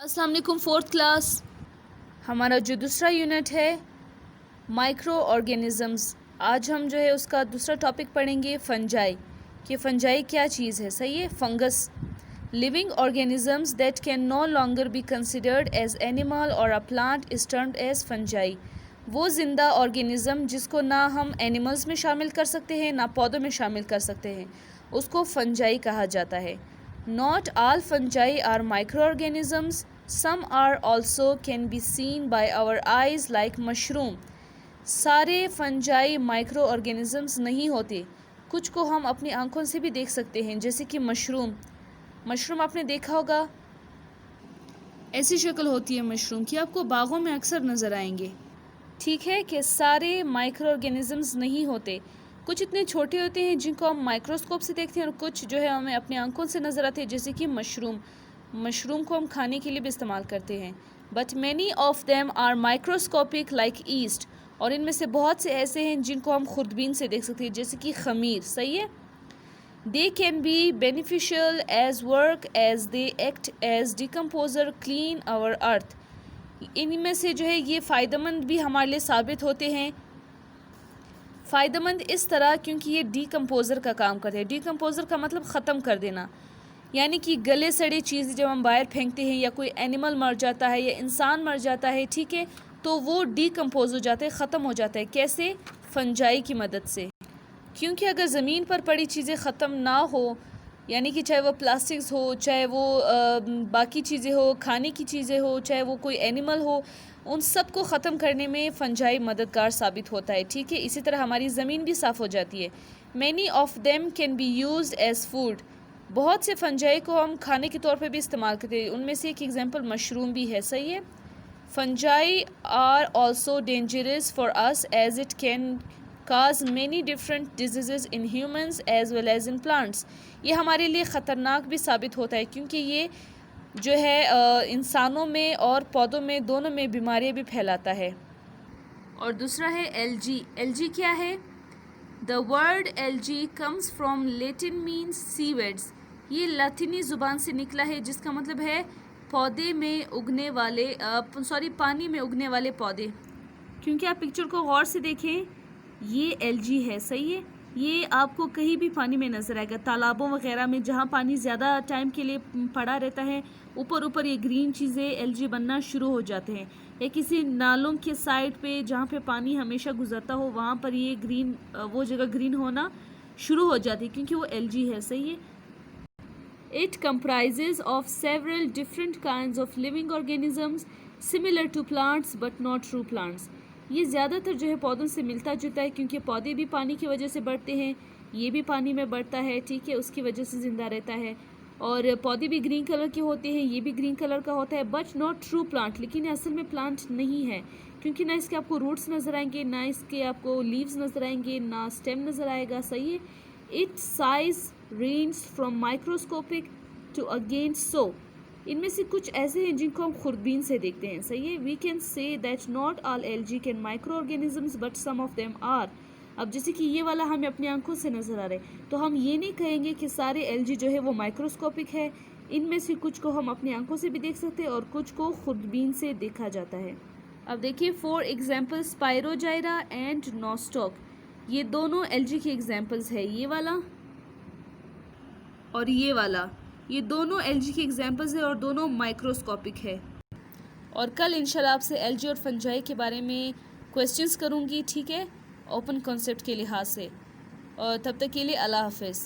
अस्सलाम वालेकुम fourth class. हमारा जो दूसरा यूनिट है माइक्रो ऑर्गेनिज़म्स, आज हम जो है उसका दूसरा टॉपिक पढ़ेंगे फंजाई, कि फंजाई क्या चीज़ है। सही है। Fungus, living organisms that can no longer be considered as animal और a plant is termed as fungi. वो ज़िंदा ऑर्गेनिज़म जिसको ना हम एनिमल्स में शामिल कर सकते हैं ना पौधों में शामिल कर सकते हैं, उसको फंजाई कहा जाता है। Not all fungi are microorganisms. Some are also can be seen by our eyes like mushroom. सारे फंजाई माइक्रो ऑर्गेनिजम्स नहीं होते, कुछ को हम अपनी आंखों से भी देख सकते हैं, जैसे कि मशरूम। मशरूम आपने देखा होगा, ऐसी शक्ल होती है मशरूम की, आपको बागों में अक्सर नज़र आएंगे। ठीक है कि सारे माइक्रो ऑर्गेनिजम्स नहीं होते, कुछ इतने छोटे होते हैं जिनको हम माइक्रोस्कोप से देखते हैं और कुछ जो है हमें अपनी आंखों से नज़र आते हैं, जैसे कि मशरूम। मशरूम को हम खाने के लिए भी इस्तेमाल करते हैं। But many of them are microscopic like yeast, और इनमें से बहुत से ऐसे हैं जिनको हम खुर्दबीन से देख सकते हैं, जैसे कि खमीर। सही है। They can be beneficial as work as they act as decomposer clean our earth. इनमें से जो है ये फ़ायदेमंद भी हमारे लिए साबित होते हैं। फ़ायदेमंद इस तरह क्योंकि ये डिकम्पोज़र का काम करते हैं। डिकम्पोज़र का मतलब ख़त्म कर देना, यानी कि गले सड़े चीज़ जब हम बाहर फेंकते हैं या कोई एनिमल मर जाता है या इंसान मर जाता है, ठीक है, तो वो डिकम्पोज़ हो जाता है, ख़त्म हो जाता है। कैसे? फंजाई की मदद से। क्योंकि अगर ज़मीन पर पड़ी चीज़ें ख़त्म ना हो, यानी कि चाहे वो प्लास्टिक्स हो, चाहे वो बाकी चीज़ें हो, खाने की चीज़ें हो, चाहे वो कोई एनिमल हो, उन सब को ख़त्म करने में फंजाई मददगार साबित होता है। ठीक है। इसी तरह हमारी ज़मीन भी साफ़ हो जाती है। Many of them can be used as food. बहुत से फंजाई को हम खाने के तौर पे भी इस्तेमाल करते हैं, उनमें से एक एग्जांपल मशरूम भी है। सही है। Fungi are also dangerous for us as it can cause many different diseases in humans as well as in plants. ये हमारे लिए ख़तरनाक भी साबित होता है क्योंकि ये जो है इंसानों में और पौधों में दोनों में बीमारियां भी फैलाता है। और दूसरा है एल्जी। एल्जी क्या है? The word algae comes from Latin means seaweeds. ये लातिनी ज़ुबान से निकला है जिसका मतलब है पौधे में उगने वाले पानी में उगने वाले पौधे। क्योंकि आप पिक्चर को गौर से देखें, ये एल्जी है। सही है। ये आपको कहीं भी पानी में नज़र आएगा, तालाबों वगैरह में जहाँ पानी ज़्यादा टाइम के लिए पड़ा रहता है, ऊपर ऊपर ये ग्रीन चीज़ें एल्जी बनना शुरू हो जाते हैं। या किसी नालों के साइड पे जहाँ पे पानी हमेशा गुजरता हो, वहाँ पर ये ग्रीन, वो जगह ग्रीन होना शुरू हो जाती है क्योंकि वो एल्जी है। सही है। It comprises of several different kinds of living organisms similar to plants but not true plants. ये ज़्यादातर जो है पौधों से मिलता जुलता है क्योंकि पौधे भी पानी की वजह से बढ़ते हैं, ये भी पानी में बढ़ता है, ठीक है, उसकी वजह से ज़िंदा रहता है। और पौधे भी ग्रीन कलर के होते हैं, ये भी ग्रीन कलर का होता है, बट नॉट ट्रू प्लांट। लेकिन ये असल में प्लांट नहीं है क्योंकि ना इसके आपको रूट्स नज़र आएंगे, ना इसके आपको लीव्स नज़र आएंगे, ना स्टेम नज़र आएगा। सही है। Its size range from microscopic to again so. इनमें से कुछ ऐसे हैं जिनको हम खुर्दबीन से देखते हैं। सही है। We can say that not all algae can micro organisms but some of them are. अब जैसे कि ये वाला हमें अपनी आंखों से नज़र आ रहा है, तो हम ये नहीं कहेंगे कि सारे एल्जी जो है वो माइक्रोस्कोपिक है। इनमें से कुछ को हम अपनी आंखों से भी देख सकते हैं और कुछ को खुर्दबीन से देखा जाता है। अब देखिए, फॉर एग्जाम्पल स्पायरोजाइरा एंड नोस्टॉक, ये दोनों एल्जी के एग्जाम्पल्स है। ये वाला और ये वाला, ये दोनों एल्जी के एग्जाम्पल्स है और दोनों माइक्रोस्कोपिक है। और कल इंशाल्लाह आपसे एल्जी और फंजाई के बारे में क्वेश्चंस करूँगी, ठीक है, ओपन कॉन्सेप्ट के लिहाज से। और तब तक के लिए अल्लाह हाफिज़।